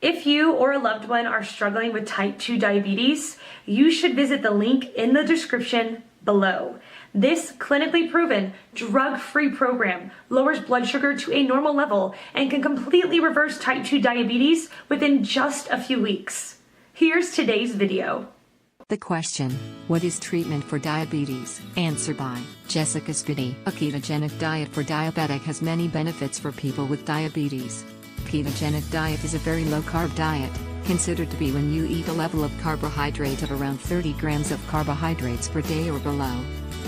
If you or a loved one are struggling with type 2 diabetes, you should visit the link in the description below. This clinically proven, drug-free program lowers blood sugar to a normal level and can completely reverse type 2 diabetes within just a few weeks. Here's today's video. The question, what is treatment for diabetes? Answer by Jessica Spitty. A ketogenic diet for diabetic has many benefits for people with diabetes. Ketogenic diet is a very low-carb diet, considered to be when you eat a level of carbohydrate of around 30 grams of carbohydrates per day or below.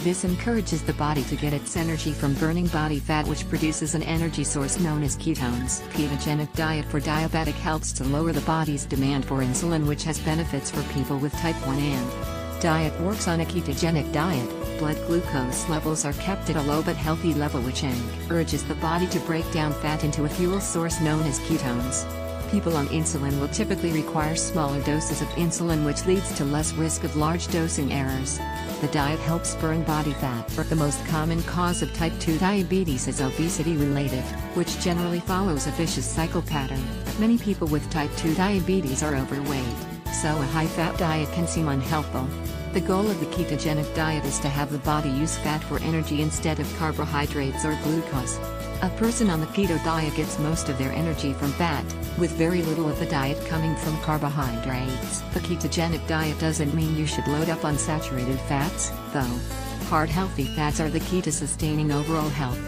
This encourages the body to get its energy from burning body fat, which produces an energy source known as ketones. Ketogenic diet for diabetic helps to lower the body's demand for insulin, which has benefits for people with type 1 and diet works on a ketogenic diet. Blood glucose levels are kept at a low but healthy level, which encourages the body to break down fat into a fuel source known as ketones. People on insulin will typically require smaller doses of insulin, which leads to less risk of large dosing errors. The diet helps burn body fat. The most common cause of type 2 diabetes is obesity-related, which generally follows a vicious cycle pattern. Many people with type 2 diabetes are overweight, so a high-fat diet can seem unhelpful. The goal of the ketogenic diet is to have the body use fat for energy instead of carbohydrates or glucose. A person on the keto diet gets most of their energy from fat, with very little of the diet coming from carbohydrates. The ketogenic diet doesn't mean you should load up on saturated fats, though. Hard healthy fats are the key to sustaining overall health.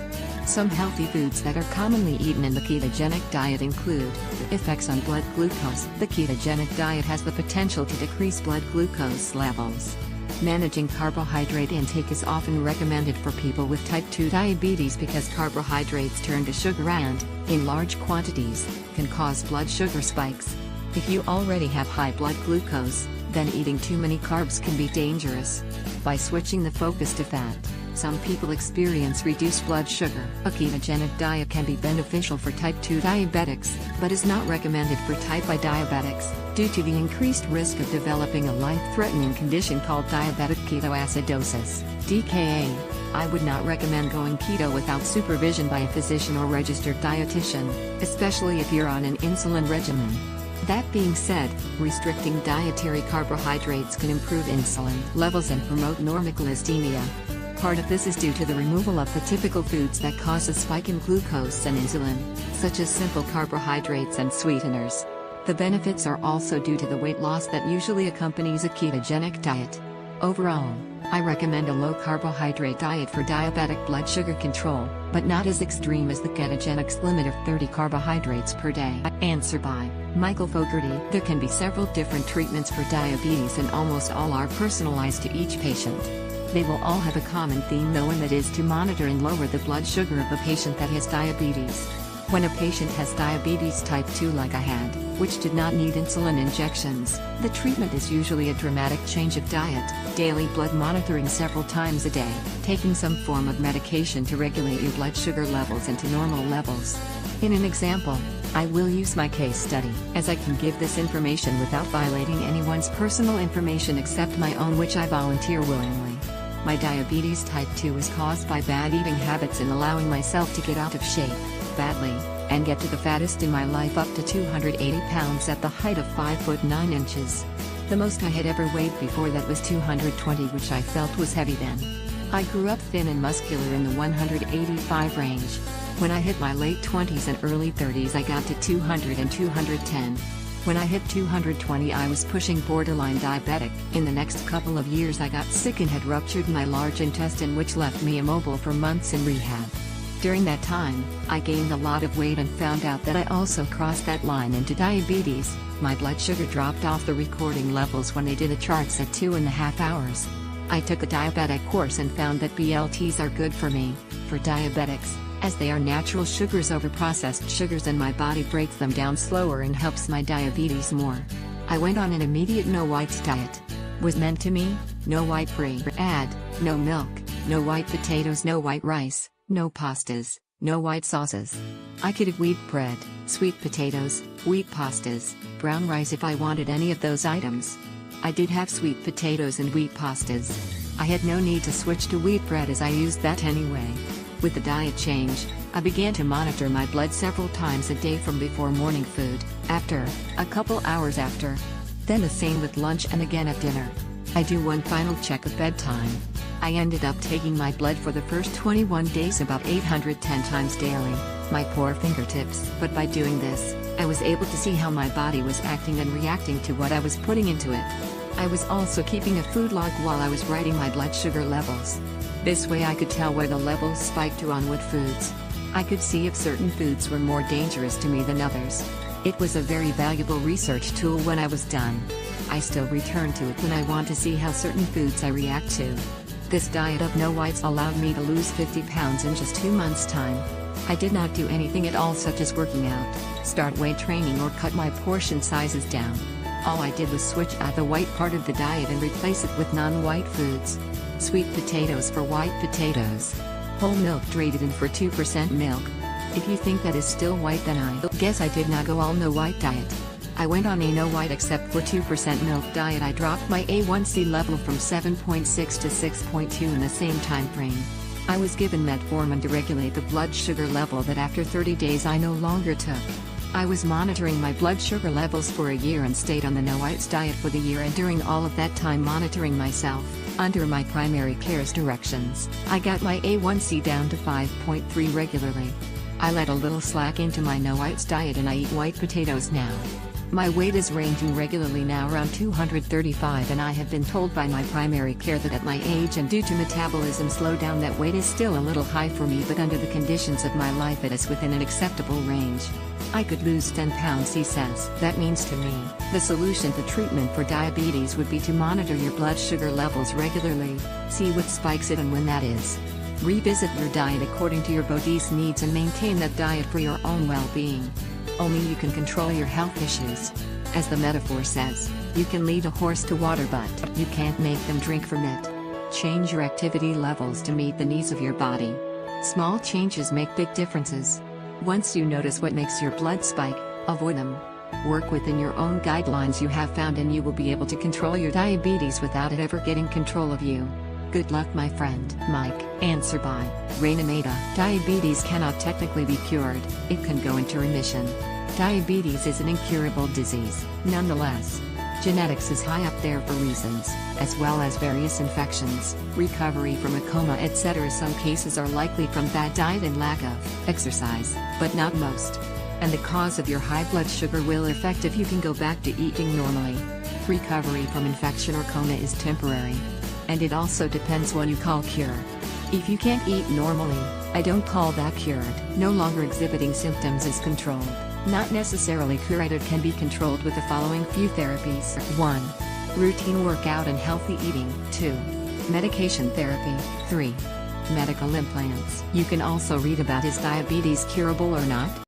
Some healthy foods that are commonly eaten in the ketogenic diet include effects on blood glucose. The ketogenic diet has the potential to decrease blood glucose levels. Managing carbohydrate intake is often recommended for people with type 2 diabetes because carbohydrates turn to sugar and, in large quantities, can cause blood sugar spikes. If you already have high blood glucose, then eating too many carbs can be dangerous. By switching the focus to fat, some people experience reduced blood sugar. A ketogenic diet can be beneficial for type 2 diabetics, but is not recommended for type 1 diabetics, due to the increased risk of developing a life-threatening condition called diabetic ketoacidosis, DKA. I would not recommend going keto without supervision by a physician or registered dietitian, especially if you're on an insulin regimen. That being said, restricting dietary carbohydrates can improve insulin levels and promote normoglycemia. Part of this is due to the removal of the typical foods that cause a spike in glucose and insulin, such as simple carbohydrates and sweeteners. The benefits are also due to the weight loss that usually accompanies a ketogenic diet. Overall, I recommend a low-carbohydrate diet for diabetic blood sugar control, but not as extreme as the ketogenic's limit of 30 carbohydrates per day. Answer by Michael Fogarty. There can be several different treatments for diabetes, and almost all are personalized to each patient. They will all have a common theme though, and that is to monitor and lower the blood sugar of a patient that has diabetes. When a patient has diabetes type 2 like I had, which did not need insulin injections, the treatment is usually a dramatic change of diet, daily blood monitoring several times a day, taking some form of medication to regulate your blood sugar levels into normal levels. In an example, I will use my case study, as I can give this information without violating anyone's personal information except my own, which I volunteer willingly. My diabetes type 2 is caused by bad eating habits and allowing myself to get out of shape, badly, and get to the fattest in my life, up to 280 pounds at the height of 5 foot 9 inches. The most I had ever weighed before that was 220, which I felt was heavy then. I grew up thin and muscular in the 185 range. When I hit my late 20s and early 30s, I got to 200 and 210. When I hit 220, I was pushing borderline diabetic. In the next couple of years, I got sick and had ruptured my large intestine, which left me immobile for months in rehab. During that time, I gained a lot of weight and found out that I also crossed that line into diabetes. My blood sugar dropped off the recording levels when they did the charts at 2.5 hours. I took a diabetic course and found that BLTs are good for me, for diabetics, as they are natural sugars over processed sugars, and my body breaks them down slower and helps my diabetes more. I went on an immediate no whites diet. Was meant to me, no white bread, no milk, no white potatoes, no white rice, no pastas, no white sauces. I could have wheat bread, sweet potatoes, wheat pastas, brown rice if I wanted any of those items. I did have sweet potatoes and wheat pastas. I had no need to switch to wheat bread as I used that anyway. With the diet change, I began to monitor my blood several times a day from before morning food, after, a couple hours after. Then the same with lunch and again at dinner. I do one final check at bedtime. I ended up taking my blood for the first 21 days about 810 times daily, my poor fingertips. But by doing this, I was able to see how my body was acting and reacting to what I was putting into it. I was also keeping a food log while I was writing my blood sugar levels. This way I could tell where the levels spiked to on what foods. I could see if certain foods were more dangerous to me than others. It was a very valuable research tool when I was done. I still return to it when I want to see how certain foods I react to. This diet of no whites allowed me to lose 50 pounds in just 2 months' time. I did not do anything at all such as working out, start weight training or cut my portion sizes down. All I did was switch out the white part of the diet and replace it with non-white foods. Sweet potatoes for white potatoes. Whole milk traded in for 2% milk. If you think that is still white, then I guess I did not go all no white diet. I went on a no white except for 2% milk diet. I dropped my A1C level from 7.6 to 6.2 in the same time frame. I was given metformin to regulate the blood sugar level that after 30 days I no longer took. I was monitoring my blood sugar levels for a year and stayed on the no whites diet for the year, and during all of that time monitoring myself, under my primary care's directions, I got my A1C down to 5.3 regularly. I let a little slack into my no whites diet and I eat white potatoes now. My weight is ranging regularly now around 235, and I have been told by my primary care that at my age and due to metabolism slowdown that weight is still a little high for me, but under the conditions of my life it is within an acceptable range. I could lose 10 pounds, he says. That means to me, the solution to treatment for diabetes would be to monitor your blood sugar levels regularly, see what spikes it and when that is. Revisit your diet according to your body's needs and maintain that diet for your own well-being. Only you can control your health issues. As the metaphor says, you can lead a horse to water but you can't make them drink from it. Change your activity levels to meet the needs of your body. Small changes make big differences. Once you notice what makes your blood spike, avoid them. Work within your own guidelines you have found and you will be able to control your diabetes without it ever getting control of you. Good luck, my friend. Mike. Answer by Raina Mehta. Diabetes cannot technically be cured, it can go into remission. Diabetes is an incurable disease, nonetheless. Genetics is high up there for reasons, as well as various infections, recovery from a coma, etc. Some cases are likely from bad diet and lack of exercise, but not most. And the cause of your high blood sugar will affect if you can go back to eating normally. Recovery from infection or coma is temporary. And it also depends what you call cure. If you can't eat normally, I don't call that cured. No longer exhibiting symptoms is controlled. Not necessarily curated, can be controlled with the following few therapies. 1. Routine workout and healthy eating. 2. Medication therapy. 3. Medical implants. You can also read about is diabetes curable or not.